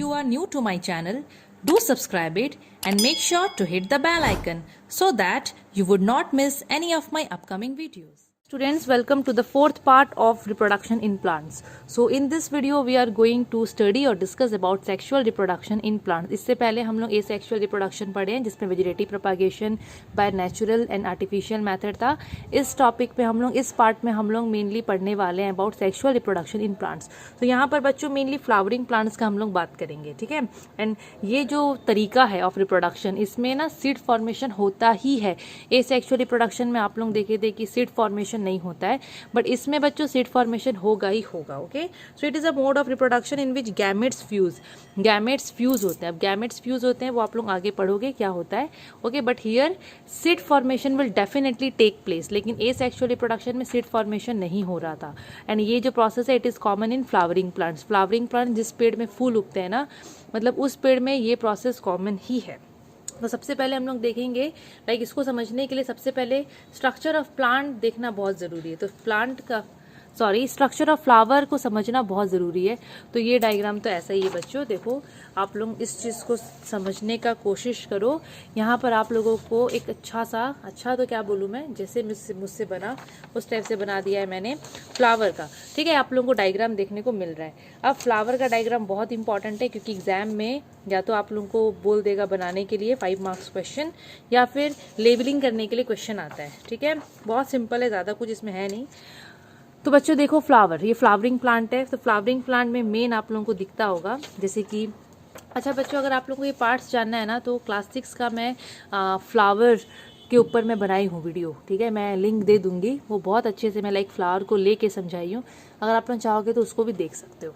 you are new to my channel, do subscribe it and make sure to hit the bell icon so that you would not miss any of my upcoming videos. Students, welcome to the fourth part of reproduction in plants. So in this video we are going to study or discuss about sexual reproduction in plants. इससे पहले हम लोग asexual reproduction पढ़े हैं जिसमें vegetative propagation by natural and artificial method था. इस topic पे हम लोग इस पार्ट में हम लोग मेनली पढ़ने वाले हैं about sexual reproduction in plants. तो यहाँ पर बच्चों मेनली फ्लावरिंग प्लांट्स का हम लोग बात करेंगे, ठीक है. एंड ये जो तरीका है ऑफ रिप्रोडक्शन, इसमें ना सीड फॉर्मेशन होता ही है. एसेक्सुअल रिप्रोडक्शन में आप लोग देखे थे कि सीड फॉर्मेशन नहीं होता है, बट इसमें बच्चों सीड फॉर्मेशन होगा ही होगा. Okay, so it is a mode of reproduction in which gametes fuse. Gametes fuse होते हैं. अब गैमेट्स फ्यूज होते हैं वो आप लोग आगे पढ़ोगे क्या होता है. Okay, but here seed formation will definitely take place, लेकिन एसेक्सुअल रिप्रोडक्शन में सीड फॉर्मेशन नहीं हो रहा था. एंड ये जो प्रोसेस है it is common in flowering plants. Flowering plant जिस पेड़ में फूल उगते हैं ना, मतलब उस पेड़ में ये प्रोसेस कॉमन ही है. तो सबसे पहले हम लोग देखेंगे, लाइक इसको समझने के लिए सबसे पहले स्ट्रक्चर ऑफ प्लांट देखना बहुत ज़रूरी है. तो स्ट्रक्चर ऑफ फ्लावर को समझना बहुत ज़रूरी है. तो ये डायग्राम तो ऐसा ही है बच्चों. देखो आप लोग इस चीज़ को समझने का कोशिश करो. यहाँ पर आप लोगों को एक अच्छा तो क्या बोलूँ मैं, जैसे मुझसे बना उस टाइप से बना दिया है मैंने फ्लावर का, ठीक है. आप लोगों को डायग्राम देखने को मिल रहा है. अब फ्लावर का डायग्राम बहुत इंपॉर्टेंट है क्योंकि एग्जाम में या तो आप लोगों को बोल देगा बनाने के लिए 5 मार्क्स क्वेश्चन, या फिर लेबलिंग करने के लिए क्वेश्चन आता है, ठीक है. बहुत सिंपल है, ज़्यादा कुछ इसमें है नहीं. तो बच्चों देखो फ्लावर, ये फ्लावरिंग प्लांट है. तो फ्लावरिंग प्लांट में मेन आप लोगों को दिखता होगा जैसे कि, अच्छा बच्चों अगर आप लोगों को ये पार्ट्स जानना है ना तो क्लास 6 का मैं फ्लावर के ऊपर मैं बनाई हूँ वीडियो, ठीक है. मैं लिंक दे दूंगी, वो बहुत अच्छे से मैं लाइक फ्लावर को लेके समझाई हूँ. अगर आप लोग चाहोगे तो उसको भी देख सकते हो.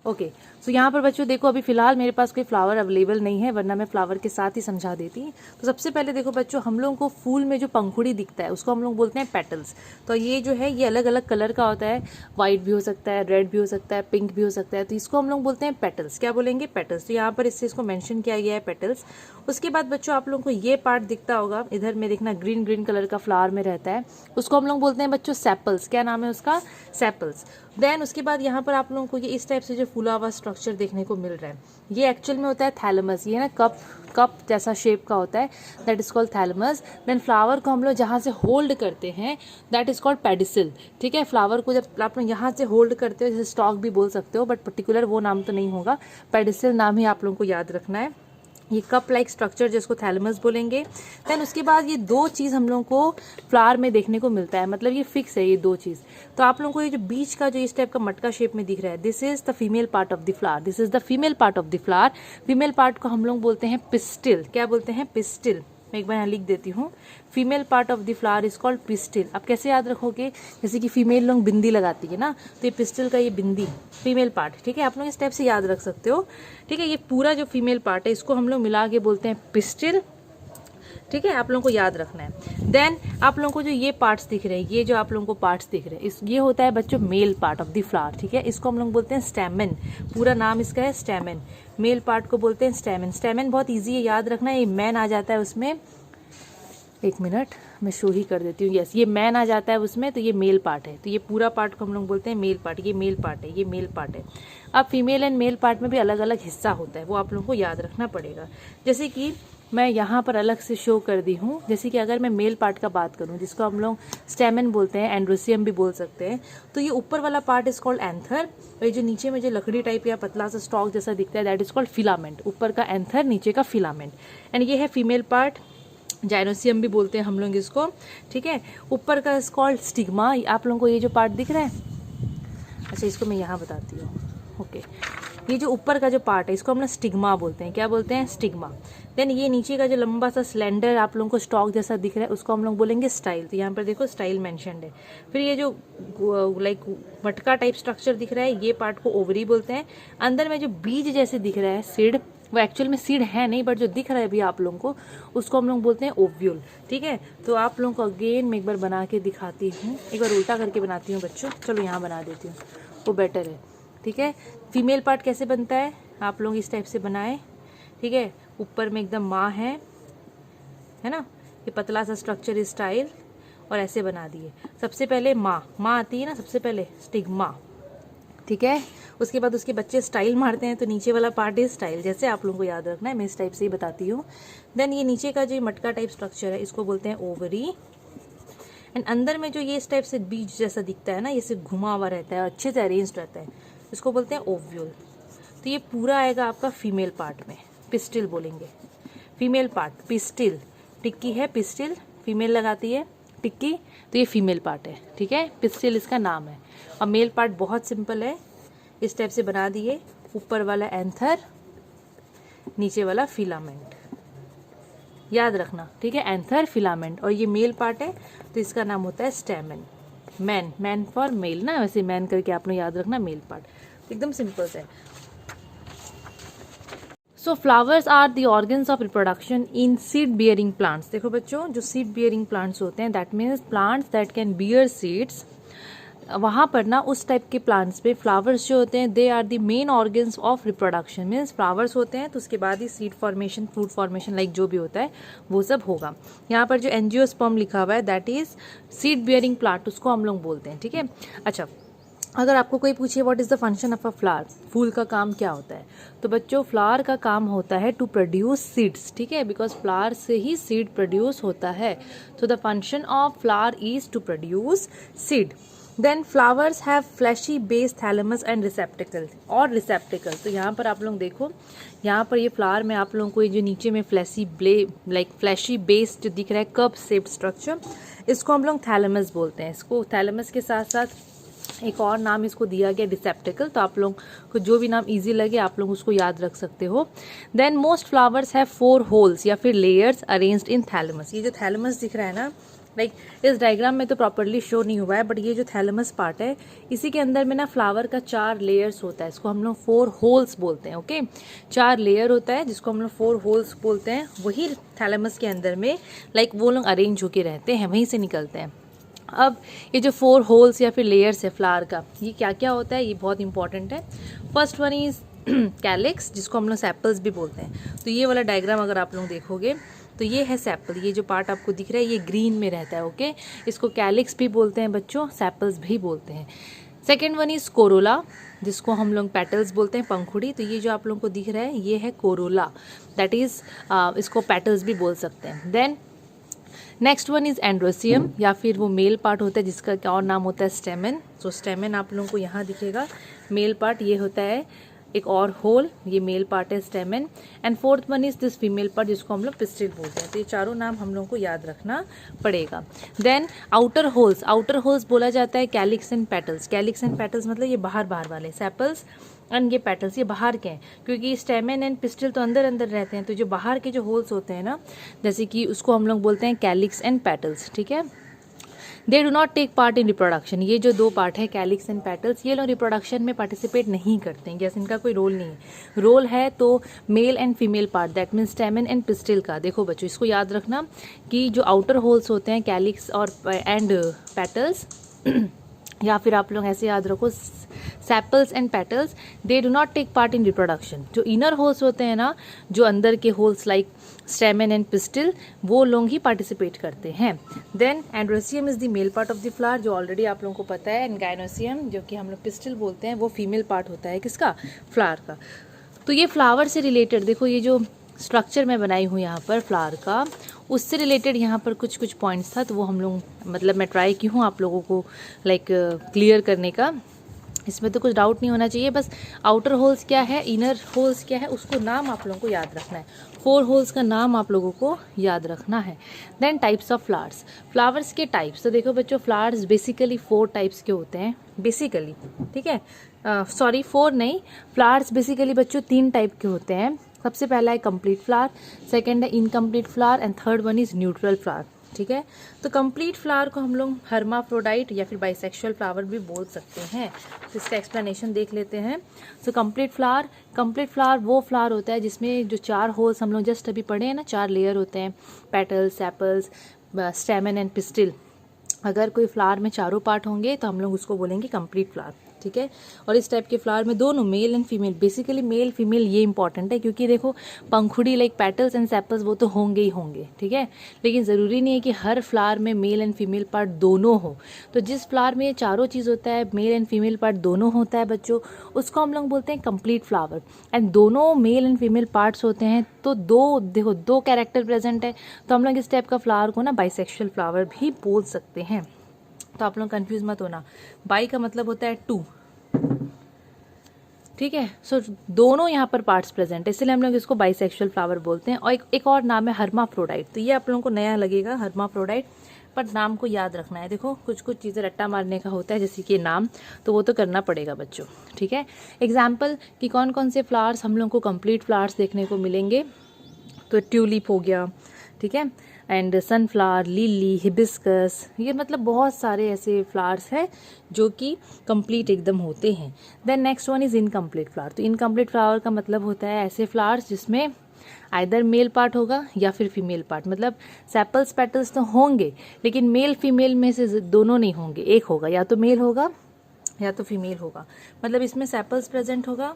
ओके, सो यहाँ पर बच्चों देखो अभी फिलहाल मेरे पास कोई फ्लावर अवेलेबल नहीं है, वरना मैं फ्लावर के साथ ही समझा देती. तो सबसे पहले देखो बच्चों, हम लोगों को फूल में जो पंखुड़ी दिखता है उसको हम लोग बोलते हैं पेटल्स. तो ये जो है ये अलग अलग कलर का होता है. वाइट भी हो सकता है, रेड भी हो सकता है, पिंक भी हो सकता है. तो इसको हम लोग बोलते हैं पेटल्स. क्या बोलेंगे? पेटल्स. तो यहाँ पर इसको मैंशन किया गया है पेटल्स. उसके बाद बच्चों आप लोगों को ये पार्ट दिखता होगा, इधर में देखना ग्रीन कलर का फ्लावर में रहता है, उसको हम लोग बोलते हैं बच्चों सेपल्स. क्या नाम है उसका? सेपल्स. देन उसके बाद यहाँ पर आप लोगों को ये इस टाइप से जो फूला हुआ स्ट्रक्चर देखने को मिल रहा है, ये एक्चुअल में होता है थैलेमस. ये ना कप जैसा शेप का होता है, that is called thalamus. Then flower को हम लोग जहाँ से होल्ड करते हैं दैट इज कॉल्ड पेडिसिल, ठीक है. फ्लावर को जब आप लोग यहाँ से होल्ड करते हो, जैसे स्टॉक भी बोल सकते हो, बट पर्टिकुलर वो नाम तो नहीं होगा, पेडिसिल नाम ही आप लोगों को याद रखना है. ये कप लाइक स्ट्रक्चर जिसको थैलेमस बोलेंगे. देन उसके बाद ये दो चीज़ हम लोगों को फ्लावर में देखने को मिलता है, मतलब ये फिक्स है ये दो चीज़. तो आप लोगों को ये जो बीच का जो इस टाइप का मटका शेप में दिख रहा है, this is the female part of the flower. This is the female part of the flower. Female part को हम लोग बोलते हैं पिस्टिल. क्या बोलते हैं? पिस्टिल. मैं एक बार यहाँ लिख देती हूँ, female part of the flower is called pistil. अब कैसे याद रखोगे? जैसे कि फीमेल लोग बिंदी लगाती है ना, तो ये पिस्टिल का ये बिंदी फीमेल पार्ट, ठीक है. आप लोग इस टाइप से याद रख सकते हो, ठीक है. ये पूरा जो फीमेल पार्ट है इसको हम लोग मिला के बोलते हैं पिस्टिल, ठीक है. आप लोगों को याद रखना है. देन आप लोगों को जो ये पार्ट्स दिख रहे हैं, ये जो आप लोगों को पार्ट्स दिख रहे हैं, ये होता है बच्चों mail part of the flower, ठीक है. इसको हम लोग बोलते हैं स्टैमेन. पूरा नाम इसका है स्टैमेन. मेल पार्ट को बोलते हैं स्टैमेन. स्टैमेन बहुत ईजी है याद रखना. ये मैन आ जाता है उसमें, एक मिनट मैं शो ही कर देती हूँ. यस, ये मैन आ जाता है उसमें, तो ये मेल पार्ट है. तो ये पूरा पार्ट को हम लोग बोलते हैं मेल पार्ट. ये मेल पार्ट है, ये मेल पार्ट है. अब फीमेल एंड मेल पार्ट में भी अलग अलग हिस्सा होता है, वो आप लोगों को याद रखना पड़ेगा. जैसे कि मैं यहाँ पर अलग से शो कर दी हूँ. जैसे कि अगर मैं मेल पार्ट का बात करूँ, जिसको हम लोग स्टेमन बोलते हैं, एंड्रोसियम भी बोल सकते हैं, तो ये ऊपर वाला पार्ट इज कॉल्ड एंथर. और ये जो नीचे में जो लकड़ी टाइप या पतला सा स्टॉक जैसा दिखता है दैट इज कॉल्ड फिलामेंट. ऊपर का एंथर, नीचे का फिलामेंट. एंड ये है फीमेल पार्ट, जाइनोसियम भी बोलते हैं हम लोग इसको, ठीक है. ऊपर का इज कॉल्ड स्टिग्मा. आप लोगों को ये जो पार्ट दिख रहा है, अच्छा इसको मैं यहाँ बताती हूँ. ओके, ये जो ऊपर का जो पार्ट है इसको हम लोग स्टिग्मा बोलते हैं. क्या बोलते हैं? स्टिग्मा. देन ये नीचे का जो लंबा सा सिलेंडर आप लोगों को स्टॉक जैसा दिख रहा है उसको हम लोग बोलेंगे स्टाइल. तो यहाँ पर देखो स्टाइल मेंशन्ड है. फिर ये जो लाइक मटका टाइप स्ट्रक्चर दिख रहा है, ये पार्ट को ओवरी बोलते हैं. अंदर में जो बीज जैसे दिख रहा है सीड, वो एक्चुअल में सीड है नहीं, बट जो दिख रहा है अभी आप लोगों को उसको हम लोग बोलते हैं ओव्यूल, ठीक है. तो आप लोगों को अगेन मैं एक बार बना के दिखाती हूँ. एक बार उल्टा करके बनाती हूँ बच्चों. चलो यहाँ बना देती हूँ, वो बेटर है, ठीक है. फीमेल पार्ट कैसे बनता है, आप लोग इस टाइप से बनाए, ठीक है. ऊपर में एकदम माँ है ना, ये पतला सा स्ट्रक्चर इस स्टाइल, और ऐसे बना दिए. सबसे पहले माँ आती है ना, सबसे पहले स्टिग्मा, ठीक है। उसके बाद उसके बच्चे स्टाइल मारते हैं, तो नीचे वाला पार्ट इज स्टाइल, जैसे आप लोगों को याद रखना है, मैं इस टाइप से ही बताती हूँ। देन ये नीचे का जो मटका टाइप स्ट्रक्चर है इसको बोलते हैं ओवरी। एंड अंदर में जो ये इस टाइप से बीज जैसा दिखता है ना, ये सिर्फ घुमा हुआ रहता है, अच्छे से अरेंज रहता है, इसको बोलते हैं ओव्यूल। तो ये पूरा आएगा आपका फीमेल पार्ट में, पिस्टिल बोलेंगे, फीमेल पार्ट, पिस्टिल, टिक्की है पिस्टिल, फीमेल लगाती है टिक्की, तो ये फीमेल पार्ट है, ठीक है, पिस्टिल इसका नाम है। और मेल पार्ट बहुत सिंपल है, इस टाइप से बना दिए, ऊपर वाला एंथर, नीचे वाला फिलामेंट, याद रखना, ठीक है, एंथर फिलामेंट। और ये मेल पार्ट है तो इसका नाम होता है स्टेमन, मैन, मैन फॉर मेल ना, वैसे मैन करके आप लोग याद रखना, मेल पार्ट, एकदम सिंपल है। So flowers are the organs of reproduction in seed bearing plants. देखो बच्चों, जो सीड बियरिंग प्लांट्स होते हैं, that means plants that can bear seeds, वहाँ पर ना उस टाइप के प्लांट्स पे फ्लावर्स जो होते हैं, they are the main organs of reproduction. Means flowers होते हैं तो उसके बाद ही seed formation, fruit formation, like जो भी होता है वो सब होगा। यहाँ पर जो एंजियोस्पर्म लिखा हुआ है that is seed bearing plant, उसको हम लोग बोलते हैं, ठीक है। अच्छा, अगर आपको कोई पूछे what is the function of a flower, फूल का काम क्या होता है, तो बच्चों फ्लावर का काम होता है टू प्रोड्यूस सीड्स, ठीक है, बिकॉज फ्लावर से ही सीड प्रोड्यूस होता है। तो the function of flower is to produce seed. Then flowers have fleshy base, thalamus and receptacle, और रिसेप्टिकल, तो यहाँ पर आप लोग देखो, यहाँ पर ये फ्लावर में आप लोगों को ये जो नीचे में फ्लैशी बेस जो दिख रहा है, कप शेप्ड स्ट्रक्चर, इसको हम लोग थैलेमस बोलते हैं। इसको थैलेमस के साथ साथ एक और नाम इसको दिया गया रिसेप्टिकल, तो आप लोग को जो भी नाम इजी लगे आप लोग उसको याद रख सकते हो। Then most flowers have 4 whorls या फिर लेयर्स अरेंज्ड इन थैलेमस। ये जो थैलेमस दिख रहा है ना, लाइक इस डायग्राम में तो प्रॉपरली शो नहीं हुआ है, बट ये जो थैलेमस पार्ट है इसी के अंदर में ना फ्लावर का 4 लेयर्स होता है, इसको हम लोग 4 होल्स बोलते हैं, ओके। 4 लेयर होता है जिसको हम लोग 4 होल्स बोलते हैं, वही थैलेमस के अंदर में लाइक वो लोग अरेंज होके रहते हैं, वहीं से निकलते हैं। अब ये जो 4 होल्स या फिर लेयर्स है फ्लावर का, ये क्या क्या होता है, ये बहुत इंपॉर्टेंट है। फर्स्ट वन इज कैलिक्स, जिसको हम लोग सेपल्स भी बोलते हैं। तो ये वाला डायग्राम अगर आप लोग देखोगे तो ये है सेपल, ये जो पार्ट आपको दिख रहा है ये ग्रीन में रहता है, ओके। इसको कैलिक्स भी बोलते हैं बच्चों, सेपल्स भी बोलते हैं। सेकेंड वन इज कोरोला, जिसको हम लोग पेटल्स बोलते हैं, पंखुड़ी। तो ये जो आप लोगों को दिख रहा है ये है कोरोला, दैट इज इसको पेटल्स भी बोल सकते हैं। Then next one is androecium, या फिर वो मेल पार्ट होता है जिसका क्या और नाम होता है स्टेमन। सो स्टेमन आप लोगों को यहाँ दिखेगा, मेल पार्ट ये होता है, एक और होल, ये मेल पार्ट है स्टेमन। And fourth one is this female part जिसको हम लोग पिस्टिल बोलते हैं। तो ये चारों नाम हम लोगों को याद रखना पड़ेगा। Then outer whorls, outer whorls बोला जाता है calyx and petals. Calyx and petals मतलब ये बाहर बाहर वाले, सेपल्स एंड ये पेटल्स ये बाहर के हैं, क्योंकि स्टेमन एंड पिस्टिल तो अंदर अंदर रहते हैं, तो जो बाहर के जो होल्स होते हैं ना, जैसे कि उसको हम लोग बोलते हैं कैलिक्स एंड पेटल्स, ठीक है। They do not take part in reproduction, ये जो 2 पार्ट है कैलिक्स एंड पेटल्स, ये लोग रिप्रोडक्शन में पार्टिसिपेट नहीं करते हैं, जैसे इनका कोई रोल नहीं है। रोल है तो male and female part, that means स्टेमन and pistil का। देखो बच्चों, इसको याद रखना कि जो आउटर होल्स होते हैं कैलिक्स और एंड पेटल्स या फिर आप लोग ऐसे याद रखो sepals and petals, they do not take part in reproduction. जो इनर होल्स होते हैं ना, जो अंदर के whorls like stamen and pistil, वो लोग ही पार्टिसिपेट करते हैं। Then androecium is the male part of the flower, जो ऑलरेडी आप लोगों को पता है। एंड गाइनोसियम, जो कि हम लोग पिस्टिल बोलते हैं, वो फीमेल पार्ट होता है किसका, फ्लावर का। तो ये फ्लावर से रिलेटेड देखो, ये जो स्ट्रक्चर मैं बनाई हूँ यहाँ पर फ्लावर का, उससे रिलेटेड यहाँ पर कुछ कुछ पॉइंट्स था, तो वो हम लोग मतलब मैं ट्राई की हूँ आप लोगों को लाइक क्लियर करने का। इसमें तो कुछ डाउट नहीं होना चाहिए, बस आउटर होल्स क्या है, इनर होल्स क्या है, उसको नाम आप लोगों को याद रखना है। 4 होल्स का नाम आप लोगों को याद रखना है। Then types of flowers, flowers के टाइप्स, तो देखो बच्चों फ्लावर्स बेसिकली 4 टाइप्स के होते हैं बेसिकली, ठीक है। सॉरी 4 नहीं, फ्लावर्स बेसिकली बच्चों 3 टाइप के होते हैं। सबसे पहला है कंप्लीट फ्लावर, सेकेंड है incomplete flower and third one is neutral flower, ठीक है। तो कंप्लीट फ्लावर को हम लोग हर्माफ्रोडाइट या फिर बाइसेक्सुअल फ्लावर भी बोल सकते हैं। तो इसका एक्सप्लेनेशन देख लेते हैं। सो कंप्लीट फ्लावर वो फ्लावर होता है जिसमें जो 4 होल्स हम लोग जस्ट अभी पढ़े हैं ना, 4 लेयर होते हैं, पेटल्स, सेपल्स, स्टेमन एंड पिस्टिल। अगर कोई फ्लावर में चारों पार्ट होंगे तो हम लोग उसको बोलेंगे कंप्लीट फ्लावर। ठीक है। और इस टाइप के फ्लावर में दोनों male and female, basically male female ये इंपॉर्टेंट है, क्योंकि देखो पंखुड़ी लाइक पेटल्स एंड सेपल्स वो तो होंगे ही होंगे, ठीक है, लेकिन ज़रूरी नहीं है कि हर फ्लावर में मेल एंड फीमेल पार्ट दोनों हो। तो जिस फ्लावर में ये चारों चीज़ होता है, मेल एंड फीमेल पार्ट दोनों होता है बच्चों, उसको हम लोग बोलते हैं कंप्लीट फ्लावर। एंड दोनों मेल एंड फीमेल पार्ट्स होते हैं, तो देखो दो कैरेक्टर प्रेजेंट है, तो हम लोग इस टाइप का फ्लावर को ना बाइसेक्सुअल फ्लावर भी बोल सकते हैं। तो आप लोग कंफ्यूज मत होना, बाई का मतलब होता है टू, ठीक है। सो दोनों यहाँ पर पार्ट्स प्रेजेंट है, इसलिए हम लोग इसको बाइसेक्सुअल फ्लावर बोलते हैं। और एक और नाम है हर्माफ्रोडाइट। तो ये आप लोगों को नया लगेगा हर्माफ्रोडाइट, पर नाम को याद रखना है। देखो कुछ कुछ चीज़ें रट्टा मारने का होता है, जैसे कि नाम, तो वो तो करना पड़ेगा बच्चों, ठीक है। एग्जाम्पल कि कौन कौन से फ्लावर्स हम लोग को कंप्लीट फ्लावर्स देखने को मिलेंगे, तो ट्यूलिप हो गया, ठीक है, एंड सनफ्लावर, लिली, हिबिस्कस, ये मतलब बहुत सारे ऐसे फ्लावर्स हैं जो कि कंप्लीट एकदम होते हैं। Then next one is incomplete flower. तो इनकम्प्लीट फ्लावर का मतलब होता है ऐसे फ्लावर्स जिसमें आइदर मेल पार्ट होगा या फिर फीमेल पार्ट, मतलब सेपल्स पेटल्स तो होंगे लेकिन मेल फीमेल में से दोनों नहीं होंगे, एक होगा, या तो मेल होगा या तो फीमेल होगा। मतलब इसमें सेपल्स प्रेजेंट होगा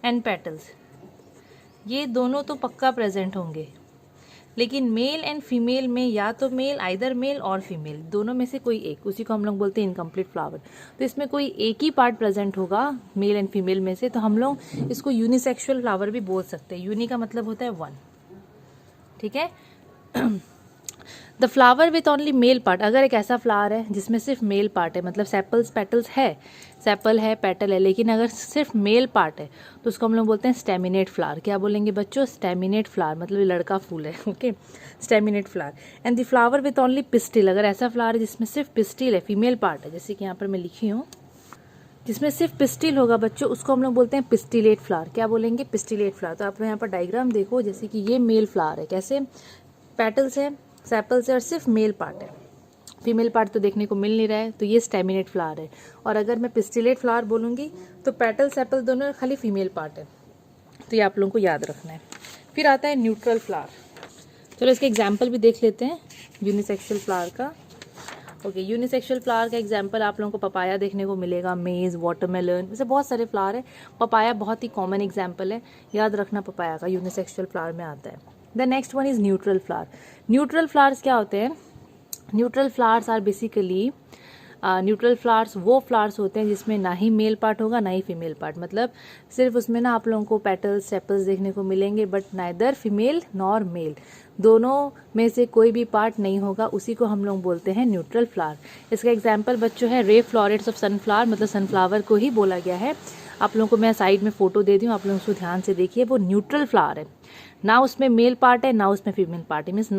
एंड पेटल्स, ये दोनों तो पक्का प्रेजेंट होंगे, लेकिन मेल एंड फीमेल में या तो मेल, आइदर मेल और फीमेल, दोनों में से कोई एक, उसी को हम लोग बोलते हैं इनकम्प्लीट फ्लावर। तो इसमें कोई एक ही पार्ट प्रेजेंट होगा मेल एंड फीमेल में से, तो हम लोग इसको यूनिसेक्सुअल फ्लावर भी बोल सकते हैं। यूनि का मतलब होता है वन, ठीक है। The flower with only male part, अगर एक ऐसा फ्लावर है जिसमें सिर्फ मेल पार्ट है, मतलब सेपल्स पेटल्स है, सेपल है पेटल है, लेकिन अगर सिर्फ मेल पार्ट है तो उसको हम लोग बोलते हैं स्टेमिनेट फ्लावर। क्या बोलेंगे बच्चों? स्टेमिनेट फ्लावर, मतलब लड़का फूल है, okay, staminate flower. And the flower with only pistil, अगर ऐसा फ्लावर है जिसमें सिर्फ पिस्टिल है, फीमेल पार्ट है, जैसे कि यहाँ पर मैं लिखी हूँ, जिसमें सिर्फ पिस्टिल होगा बच्चों, उसको हम लोग बोलते हैं पिस्टिलेट फ्लावर। क्या बोलेंगे? Pistillate flower. तो आप लोग यहाँ पर डायग्राम देखो, जैसे कि ये मेल फ्लावर है, कैसे पेटल्स है, सेपल्स है और सिर्फ मेल पार्ट है, फीमेल पार्ट तो देखने को मिल नहीं रहा है, तो ये स्टेमिनेट फ्लावर है। और अगर मैं पिस्टिलेट फ्लावर बोलूँगी तो पेटल सेपल दोनों खाली फीमेल पार्ट है, तो ये आप लोगों को याद रखना है। फिर आता है न्यूट्रल फ्लावर। चलो इसके एग्जाम्पल भी देख लेते हैं यूनिसेक्सुअल फ्लावर का। ओके, यूनिसेक्सुअल फ्लावर का एग्जाम्पल आप लोगों को पपाया देखने को मिलेगा, मेज, वाटरमेलन, वैसे बहुत सारे फ्लावर है। पपाया बहुत ही कॉमन एग्जाम्पल है, याद रखना पपाया का, यूनिसेक्सुअल फ्लावर में आता है। The next one is neutral flower. Neutral flowers क्या होते हैं? Neutral flowers are basically neutral flowers वो फ्लावर्स होते हैं जिसमें ना ही मेल पार्ट होगा ना ही फीमेल पार्ट, मतलब सिर्फ उसमें ना आप लोगों को पेटल्स सेपल्स देखने को मिलेंगे, but neither female nor male, दोनों में से कोई भी पार्ट नहीं होगा, उसी को हम लोग बोलते हैं न्यूट्रल फ्लावर। इसका एग्जाम्पल बच्चों है रे फ्लोरेट्स ऑफ सनफ्लावर, मतलब सनफ्लावर को ही बोला गया है। आप लोगों को मैं साइड में फोटो दे दी हूँ, आप लोग उसको ध्यान से देखिए, वो न्यूट्रल फ्लावर है, ना उसमें मेल पार्ट है ना उसमें फीमेल पार्ट है, मीन्स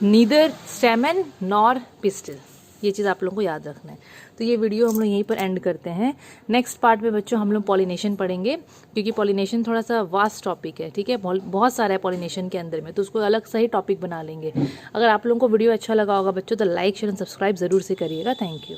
नीदर स्टेमन नॉर पिस्टिल। ये चीज़ आप लोगों को याद रखना है। तो ये वीडियो हम लोग यहीं पर एंड करते हैं। नेक्स्ट पार्ट में बच्चों हम लोग पॉलिनेशन पढ़ेंगे, क्योंकि पॉलिनेशन थोड़ा सा वास्ट टॉपिक है, ठीक है, बहुत सारा है पॉलिनेशन के अंदर में, तो उसको अलग से ही टॉपिक बना लेंगे। अगर आप लोगों को वीडियो अच्छा लगा होगा बच्चों तो लाइक शेयर एंड सब्सक्राइब जरूर से करिएगा। Thank you.